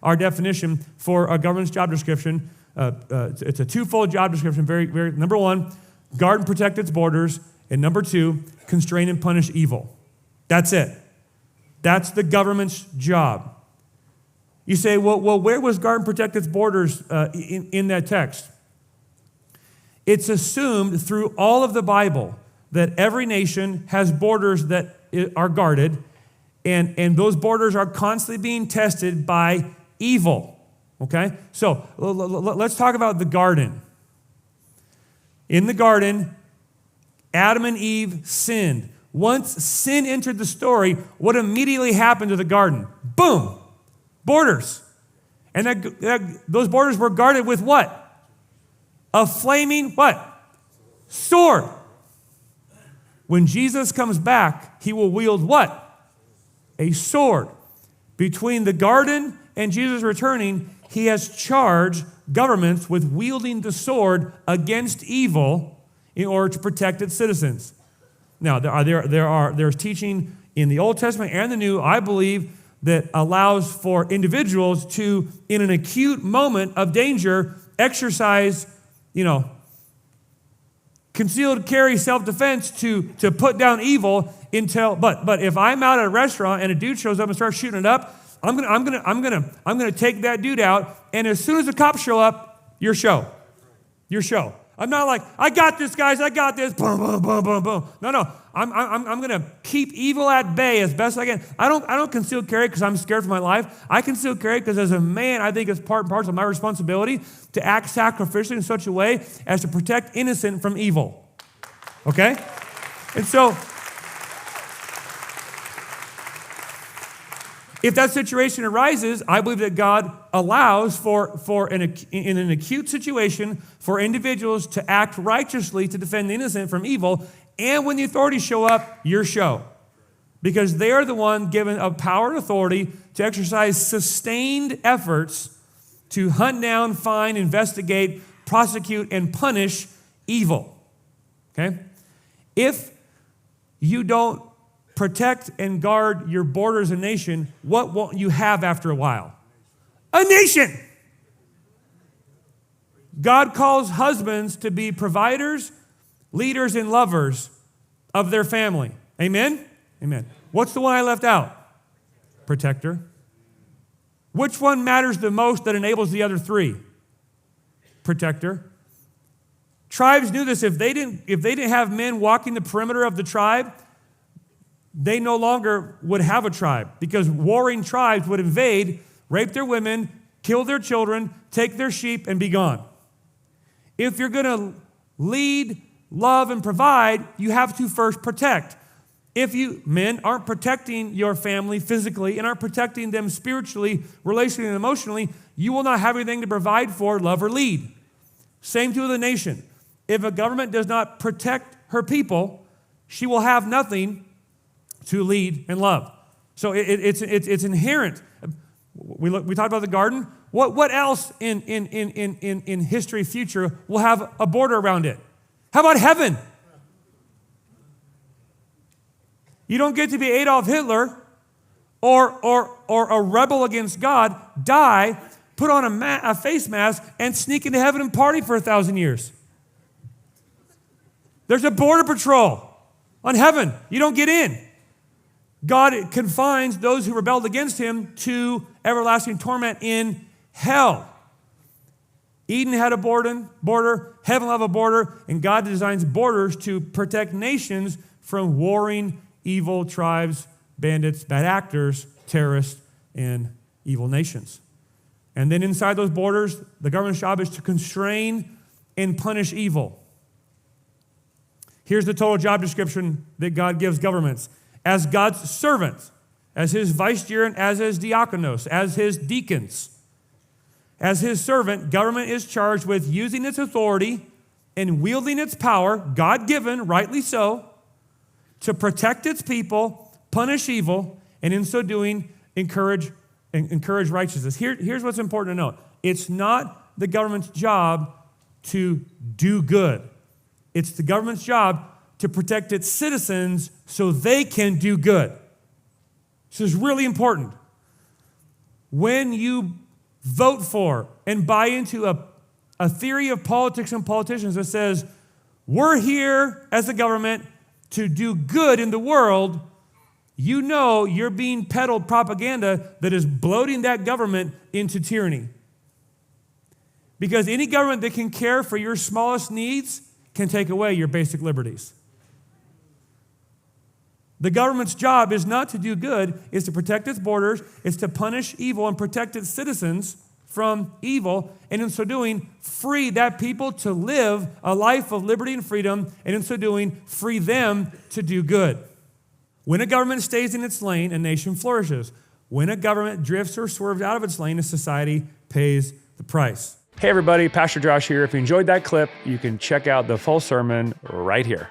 our definition for a government's job description. It's a twofold job description. Number one, guard and protect its borders. And number two, constrain and punish evil. That's it. That's the government's job. You say, well, where was guard and protect its borders in that text? It's assumed through all of the Bible that every nation has borders that are guarded, and those borders are constantly being tested by evil. Okay? So let's talk about the garden. In the garden, Adam and Eve sinned. Once sin entered the story, what immediately happened to the garden? Boom! Borders. And those borders were guarded with what? A flaming what? Sword. When Jesus comes back, he will wield what? A sword. Between the garden and Jesus returning, he has charged governments with wielding the sword against evil in order to protect its citizens. Now, there's teaching in the Old Testament and the New, I believe, that allows for individuals to, in an acute moment of danger, exercise, concealed carry self-defense to put down evil until. But if I'm out at a restaurant and a dude shows up and starts shooting it up, I'm gonna take that dude out, and as soon as the cops show up, your show. I'm not like, I got this, guys, I got this. Boom, boom, boom, boom, boom. No. I'm gonna keep evil at bay as best I can. I don't conceal carry because I'm scared for my life. I conceal carry because as a man, I think it's part and parcel of my responsibility to act sacrificially in such a way as to protect innocent from evil. Okay? And so, if that situation arises, I believe that God allows in an acute situation for individuals to act righteously to defend the innocent from evil, and when the authorities show up, your show. Because they are the one given a power and authority to exercise sustained efforts to hunt down, find, investigate, prosecute, and punish evil. Okay? If you don't protect and guard your borders and nation, what won't you have after a while? A nation. God calls husbands to be providers, leaders, and lovers of their family. Amen? Amen. What's the one I left out? Protector. Which one matters the most that enables the other three? Protector. Tribes knew this. If they didn't have men walking the perimeter of the tribe, they no longer would have a tribe, because warring tribes would invade, rape their women, kill their children, take their sheep, and be gone. If you're going to lead, love, and provide, you have to first protect. If you, men, aren't protecting your family physically and aren't protecting them spiritually, relationally, and emotionally, you will not have anything to provide for, love, or lead. Same to the nation. If a government does not protect her people, she will have nothing to lead and love. So it's inherent. We talked about the garden. What else in history future will have a border around it? How about heaven? You don't get to be Adolf Hitler or a rebel against God, die, put on a face mask, and sneak into heaven and party for 1,000 years. There's a border patrol on heaven. You don't get in. God confines those who rebelled against him to everlasting torment in hell. Eden had a border, heaven will have a border, and God designs borders to protect nations from warring evil tribes, bandits, bad actors, terrorists, and evil nations. And then inside those borders, the government's job is to constrain and punish evil. Here's the total job description that God gives governments. As God's servants, as his vicegerent, as his diakonos, as his deacons. As his servant, government is charged with using its authority and wielding its power, God-given, rightly so, to protect its people, punish evil, and in so doing, encourage righteousness. Here's what's important to note. It's not the government's job to do good. It's the government's job to protect its citizens so they can do good. This is really important. When you vote for and buy into a theory of politics and politicians that says, we're here as a government to do good in the world, you know you're being peddled propaganda that is bloating that government into tyranny. Because any government that can care for your smallest needs can take away your basic liberties. The government's job is not to do good, it's to protect its borders, it's to punish evil and protect its citizens from evil, and in so doing, free that people to live a life of liberty and freedom, and in so doing, free them to do good. When a government stays in its lane, a nation flourishes. When a government drifts or swerves out of its lane, a society pays the price. Hey everybody, Pastor Josh here. If you enjoyed that clip, you can check out the full sermon right here.